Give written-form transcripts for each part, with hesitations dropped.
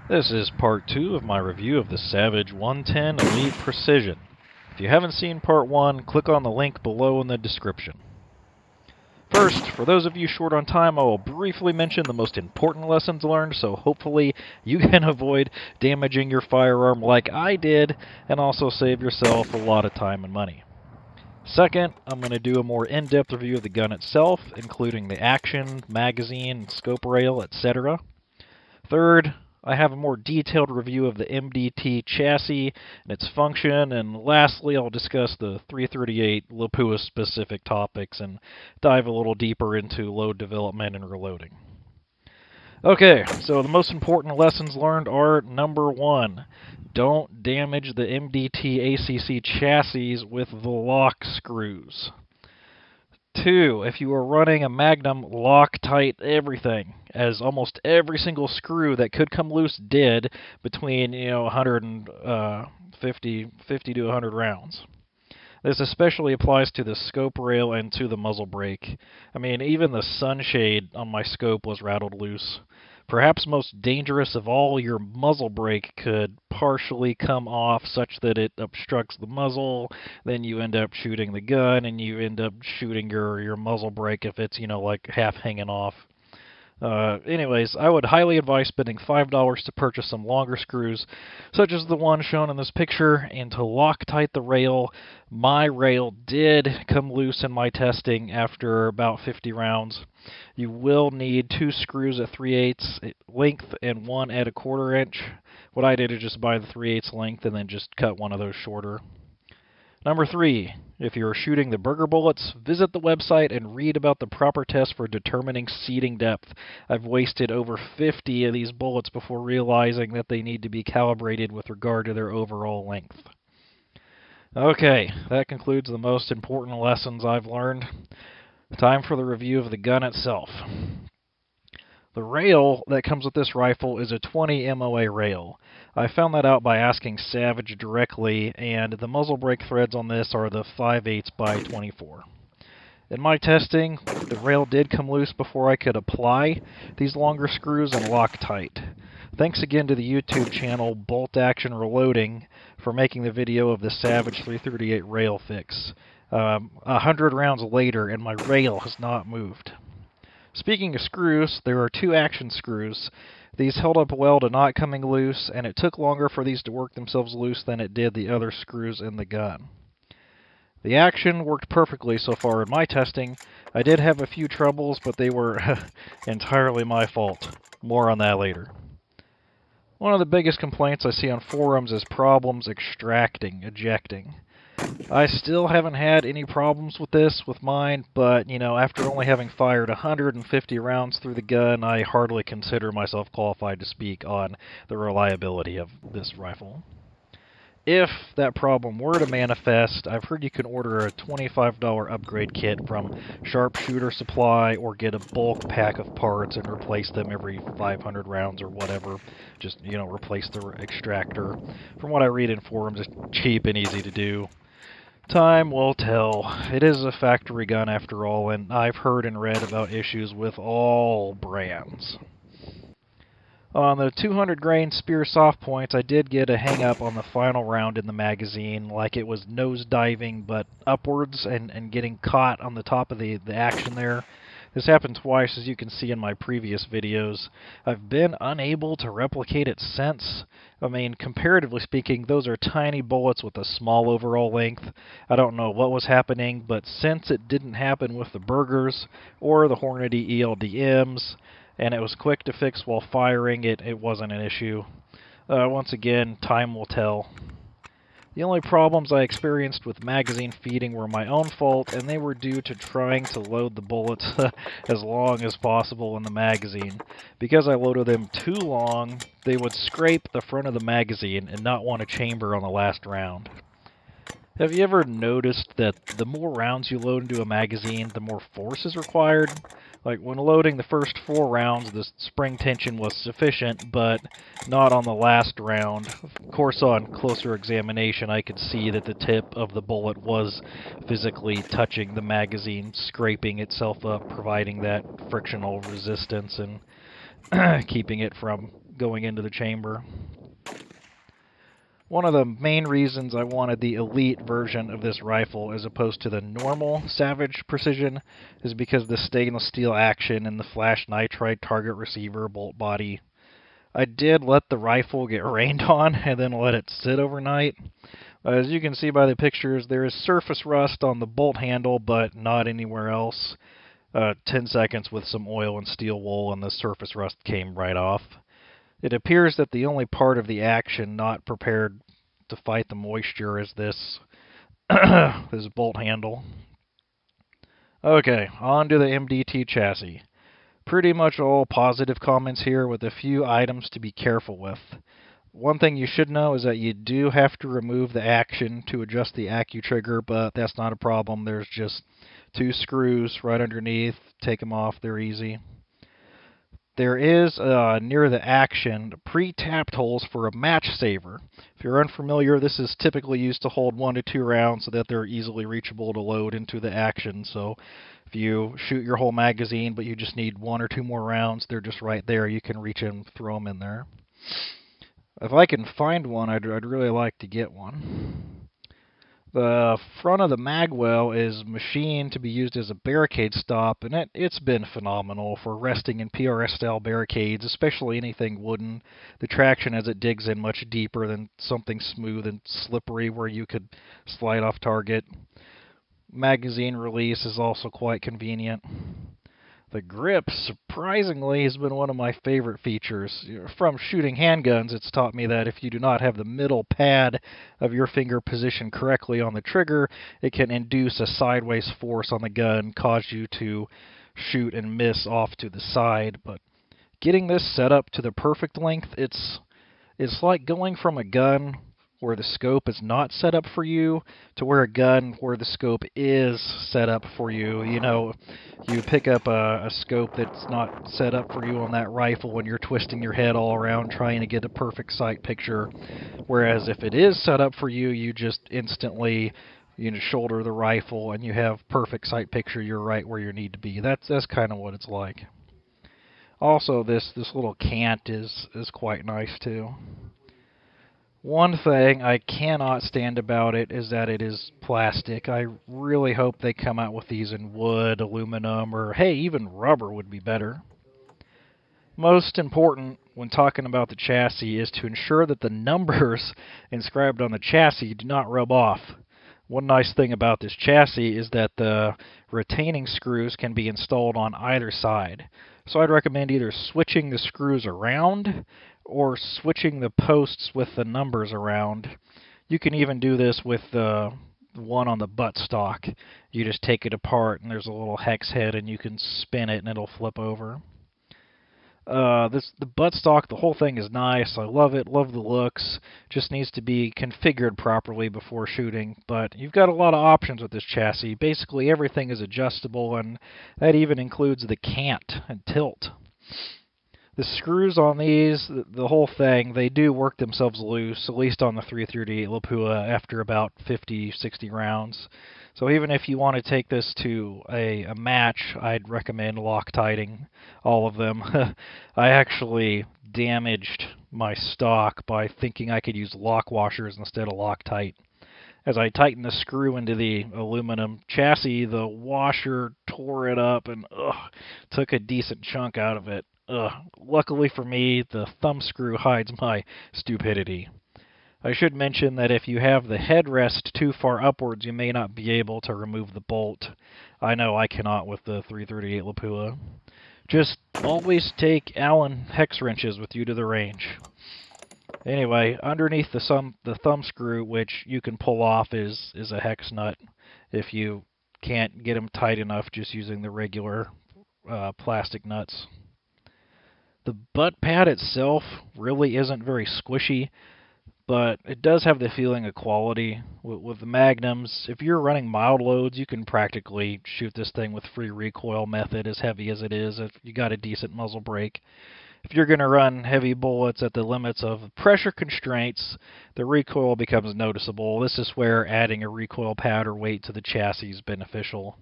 This is part 2 of my review of the Savage 110 Elite Precision. If you haven't seen part 1, click on the link below in the description. First, for those of you short on time, I will briefly mention the most important lessons learned, so hopefully you can avoid damaging your firearm like I did, and also save yourself a lot of time and money. Second, I'm going to do a more in-depth review of the gun itself, including the action, magazine, scope rail, etc. Third, I have a more detailed review of the MDT chassis and its function, and lastly, I'll discuss the 338 Lapua specific topics and dive a little deeper into load development and reloading. Okay, so the most important lessons learned are: number 1, don't damage the MDT ACC chassis with the lock screws. 2, if you are running a Magnum, lock tight everything, as almost every single screw that could come loose did between 50 to 100 rounds. This especially applies to the scope rail and to the muzzle brake. I mean, even the sunshade on my scope was rattled loose. Perhaps most dangerous of all, your muzzle brake could partially come off such that it obstructs the muzzle. Then you end up shooting the gun, and you end up shooting your muzzle brake if it's, like half hanging off. Anyways, I would highly advise spending $5 to purchase some longer screws, such as the one shown in this picture, and to Loctite the rail. My rail did come loose in my testing after about 50 rounds. You will need 2 screws at 3/8 length and 1 at 1/4 inch. What I did is just buy the 3/8 length and then just cut one of those shorter. Number 3, if you're shooting the burger bullets, visit the website and read about the proper test for determining seating depth. I've wasted over 50 of these bullets before realizing that they need to be calibrated with regard to their overall length. Okay, that concludes the most important lessons I've learned. Time for the review of the gun itself. The rail that comes with this rifle is a 20 MOA rail. I found that out by asking Savage directly, and the muzzle brake threads on this are the 5/8 by 24. In my testing, the rail did come loose before I could apply these longer screws and lock tight. Thanks again to the YouTube channel Bolt Action Reloading for making the video of the Savage 338 rail fix. 100 rounds later, and my rail has not moved. Speaking of screws, there are 2 action screws. These held up well to not coming loose, and it took longer for these to work themselves loose than it did the other screws in the gun. The action worked perfectly so far in my testing. I did have a few troubles, but they were entirely my fault. More on that later. One of the biggest complaints I see on forums is problems ejecting. I still haven't had any problems with this with mine, but, after only having fired 150 rounds through the gun, I hardly consider myself qualified to speak on the reliability of this rifle. If that problem were to manifest, I've heard you can order a $25 upgrade kit from Sharpshooter Supply or get a bulk pack of parts and replace them every 500 rounds or whatever. Just, replace the extractor. From what I read in forums, it's cheap and easy to do. Time will tell. It is a factory gun after all, and I've heard and read about issues with all brands. On the 200 grain Spear soft points, I did get a hang-up on the final round in the magazine, like it was nose diving but upwards and getting caught on the top of the action there. This happened twice, as you can see in my previous videos. I've been unable to replicate it since. I mean, comparatively speaking, those are tiny bullets with a small overall length. I don't know what was happening, but since it didn't happen with the Burgers or the Hornady ELD-Ms, and it was quick to fix while firing, it wasn't an issue. Once again, time will tell. The only problems I experienced with magazine feeding were my own fault, and they were due to trying to load the bullets as long as possible in the magazine. Because I loaded them too long, they would scrape the front of the magazine and not want a chamber on the last round. Have you ever noticed that the more rounds you load into a magazine, the more force is required? Like, when loading the first 4 rounds, the spring tension was sufficient, but not on the last round. Of course, on closer examination, I could see that the tip of the bullet was physically touching the magazine, scraping itself up, providing that frictional resistance and keeping it from going into the chamber. One of the main reasons I wanted the Elite version of this rifle as opposed to the normal Savage Precision is because the stainless steel action and the flash nitride target receiver bolt body. I did let the rifle get rained on and then let it sit overnight. As you can see by the pictures, there is surface rust on the bolt handle, but not anywhere else. 10 seconds with some oil and steel wool and the surface rust came right off. It appears that the only part of the action not prepared to fight the moisture is this, this bolt handle. Okay, on to the MDT chassis. Pretty much all positive comments here with a few items to be careful with. One thing you should know is that you do have to remove the action to adjust the AccuTrigger, but that's not a problem. There's just 2 screws right underneath. Take them off, they're easy. There is, near the action, pre-tapped holes for a match saver. If you're unfamiliar, this is typically used to hold 1 to 2 rounds so that they're easily reachable to load into the action. So if you shoot your whole magazine but you just need 1 or 2 more rounds, they're just right there. You can reach and throw them in there. If I can find one, I'd really like to get one. The front of the magwell is machined to be used as a barricade stop, and it's been phenomenal for resting in PRS-style barricades, especially anything wooden. The traction as it digs in much deeper than something smooth and slippery where you could slide off target. Magazine release is also quite convenient. The grip, surprisingly, has been one of my favorite features. From shooting handguns, it's taught me that if you do not have the middle pad of your finger positioned correctly on the trigger, it can induce a sideways force on the gun, cause you to shoot and miss off to the side. But getting this set up to the perfect length, it's like going from a gun where the scope is not set up for you to where a gun where the scope is set up for you. You know, you pick up a scope that's not set up for you on that rifle when you're twisting your head all around trying to get a perfect sight picture. Whereas if it is set up for you, you just instantly shoulder the rifle and you have perfect sight picture. You're right where you need to be. That's kind of what it's like. Also, this little cant is quite nice too. One thing I cannot stand about it is that it is plastic. I really hope they come out with these in wood, aluminum, or hey, even rubber would be better. Most important when talking about the chassis is to ensure that the numbers inscribed on the chassis do not rub off. One nice thing about this chassis is that the retaining screws can be installed on either side. So I'd recommend either switching the screws around or switching the posts with the numbers around. You can even do this with the one on the buttstock. You just take it apart and there's a little hex head and you can spin it and it'll flip over. The buttstock, the whole thing is nice. I love it, love the looks. Just needs to be configured properly before shooting. But you've got a lot of options with this chassis. Basically everything is adjustable, and that even includes the cant and tilt. The screws on these, the whole thing, they do work themselves loose, at least on the 338 Lapua after about 50, 60 rounds. So even if you want to take this to a match, I'd recommend Loctiting all of them. I actually damaged my stock by thinking I could use lock washers instead of Loctite. As I tightened the screw into the aluminum chassis, the washer tore it up and took a decent chunk out of it. Luckily for me, the thumb screw hides my stupidity. I should mention that if you have the headrest too far upwards, you may not be able to remove the bolt. I know I cannot with the 338 Lapua. Just always take Allen hex wrenches with you to the range. Anyway, underneath the thumb screw, which you can pull off, is a hex nut. If you can't get them tight enough just using the regular plastic nuts. The butt pad itself really isn't very squishy, but it does have the feeling of quality. With the Magnums, if you're running mild loads, you can practically shoot this thing with free recoil method, as heavy as it is, if you got a decent muzzle brake. If you're going to run heavy bullets at the limits of pressure constraints, the recoil becomes noticeable. This is where adding a recoil pad or weight to the chassis is beneficial.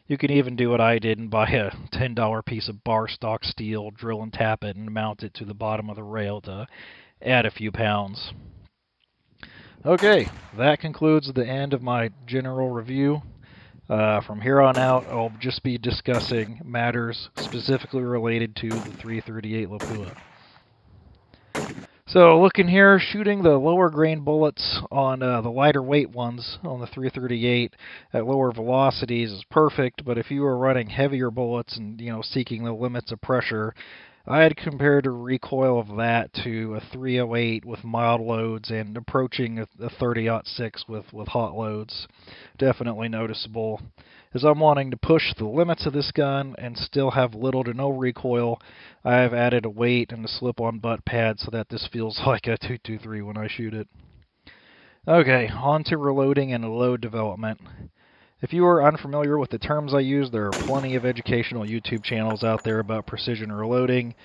You can even do what I did and buy a $10 piece of bar stock steel, drill and tap it, and mount it to the bottom of the rail to add a few pounds. Okay, that concludes the end of my general review. From here on out, I'll just be discussing matters specifically related to the 338 Lapua. So looking here, shooting the lower grain bullets on the lighter weight ones on the 338 at lower velocities is perfect, but if you are running heavier bullets and seeking the limits of pressure, I had compared a recoil of that to a 308 with mild loads and approaching a 30-06 with hot loads. Definitely noticeable. As I'm wanting to push the limits of this gun and still have little to no recoil, I have added a weight and a slip-on butt pad so that this feels like a 223 when I shoot it. Okay, on to reloading and load development. If you are unfamiliar with the terms I use, there are plenty of educational YouTube channels out there about precision reloading,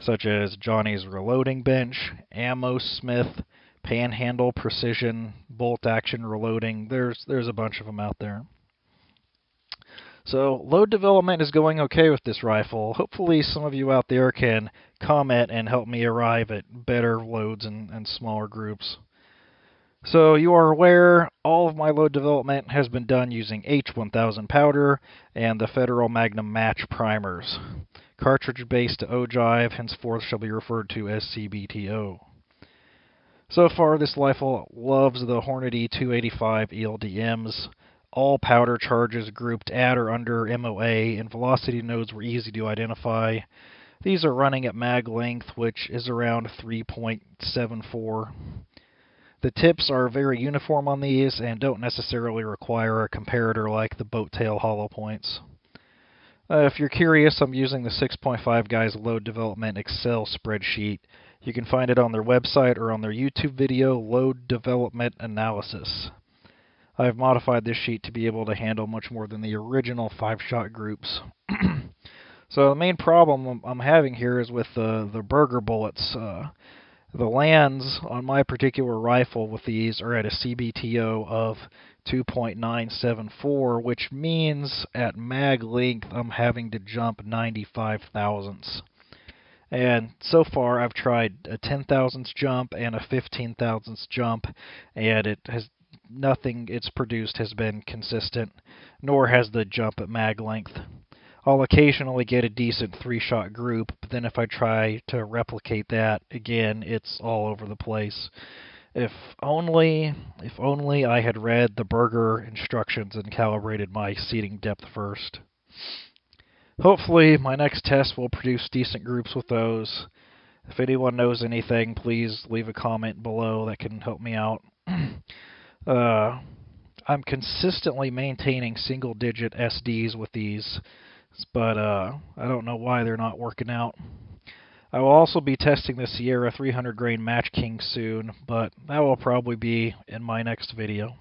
such as Johnny's Reloading Bench, Ammo Smith, Panhandle Precision, Bolt Action Reloading. There's a bunch of them out there. So load development is going okay with this rifle. Hopefully some of you out there can comment and help me arrive at better loads and smaller groups. So you are aware, all of my load development has been done using H1000 powder and the Federal Magnum Match primers. Cartridge-based ogive henceforth shall be referred to as CBTO. So far, this rifle loves the Hornady 285 ELD-Ms. All powder charges grouped at or under MOA, and velocity nodes were easy to identify. These are running at mag length, which is around 3.74. The tips are very uniform on these and don't necessarily require a comparator like the boat tail hollow points. If you're curious, I'm using the 6.5 Guys Load Development Excel spreadsheet. You can find it on their website or on their YouTube video, Load Development Analysis. I've modified this sheet to be able to handle much more than the original 5-shot groups. So the main problem I'm having here is with the burger bullets. The lands on my particular rifle with these are at a CBTO of 2.974, which means at mag length I'm having to jump 95 thousandths. And so far I've tried a 10 thousandths jump and a 15 thousandths jump, and nothing it's produced has been consistent, nor has the jump at mag length. I'll occasionally get a decent 3-shot group, but then if I try to replicate that again, it's all over the place. If only I had read the burger instructions and calibrated my seating depth first. Hopefully, my next test will produce decent groups with those. If anyone knows anything, please leave a comment below that can help me out. I'm consistently maintaining single-digit SDs with these, but I don't know why they're not working out. I will also be testing the Sierra 300 grain Match King soon, but that will probably be in my next video.